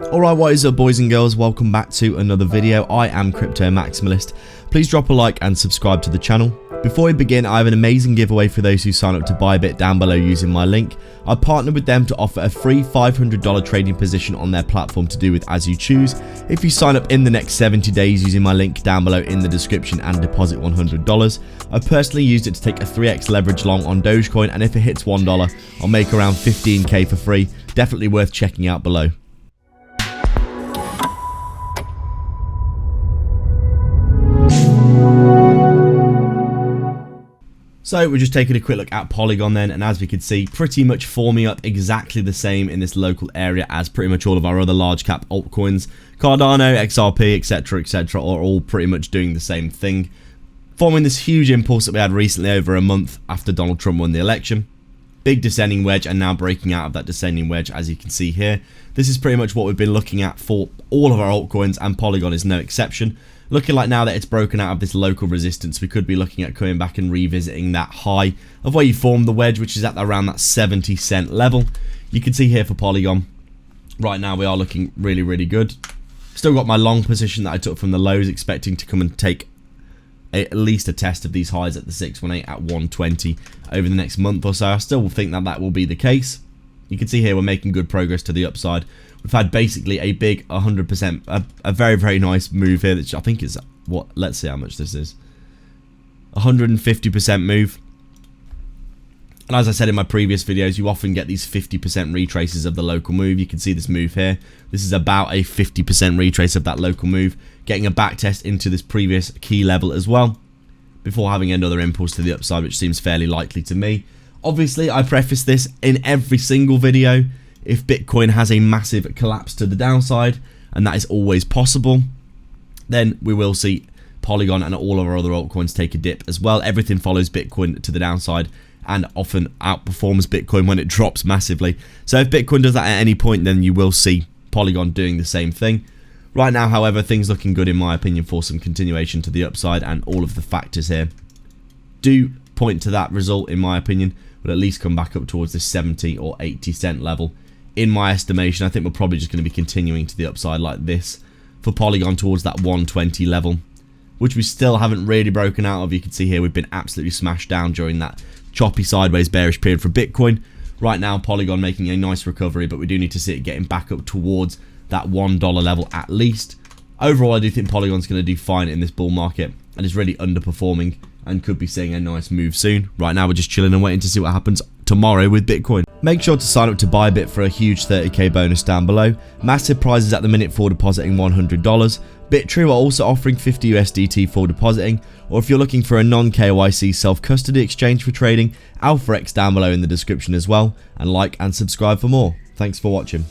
Alright, what is up boys and girls, welcome back to another video. I am Crypto Maximalist. Please drop a like and subscribe to the channel. Before we begin, I have an amazing giveaway for those who sign up to ByBit down below using my link. I partnered with them to offer a free $500 trading position on their platform to do with as you choose. If you sign up in the next 70 days using my link down below in the description and deposit $100. I personally used it to take a 3x leverage long on Dogecoin, and if it hits $1, I'll make around 15k for free. Definitely worth checking out below. So we're just taking a quick look at Polygon then, and as we can see, pretty much forming up exactly the same in this local area as pretty much all of our other large cap altcoins. Cardano, XRP, etc, are all pretty much doing the same thing, forming this huge impulse that we had recently over a month after Donald Trump won the election. Big descending wedge, and now breaking out of that descending wedge, as you can see here. This is pretty much what we've been looking at for all of our altcoins, and Polygon is no exception. Looking like now that it's broken out of this local resistance, we could be looking at coming back and revisiting that high of where you formed the wedge, which is at around that 70-cent level. You can see here for Polygon, right now we are looking really good. Still got my long position that I took from the lows, expecting to come and take at least a test of these highs at the 618 at 120 over the next month or so. I still think that that will be the case. You can see here we're making good progress to the upside. We've had basically a big 100%, a very nice move here, which I think is, what, let's see how much this is. 150% move. And as I said in my previous videos, you often get these 50% retraces of the local move. You can see this move here. This is about a 50% retrace of that local move, getting a back test into this previous key level as well, before having another impulse to the upside, which seems fairly likely to me. Obviously, I preface this in every single video. If Bitcoin has a massive collapse to the downside, and that is always possible, then we will see Polygon and all of our other altcoins take a dip as well. Everything follows Bitcoin to the downside and often outperforms Bitcoin when it drops massively. So if Bitcoin does that at any point, then you will see Polygon doing the same thing. Right now, however, things looking good in my opinion for some continuation to the upside, and all of the factors here do point to that result, in my opinion, will at least come back up towards this 70 or 80 cent level. In my estimation, I think we're probably just going to be continuing to the upside like this for Polygon towards that 120 level, which we still haven't really broken out of. You can see here we've been absolutely smashed down during that choppy sideways bearish period for Bitcoin. Right now, Polygon making a nice recovery, but we do need to see it getting back up towards that $1 level at least. Overall, I do think Polygon's going to do fine in this bull market and is really underperforming and could be seeing a nice move soon. Right now, we're just chilling and waiting to see what happens tomorrow with Bitcoin. Make sure to sign up to ByBit for a huge 30k bonus down below. Massive prizes at the minute for depositing $100. Bitrue are also offering 50 USDT for depositing, or if you're looking for a non-KYC self-custody exchange for trading, AlphaX down below in the description as well, and like and subscribe for more. Thanks for watching.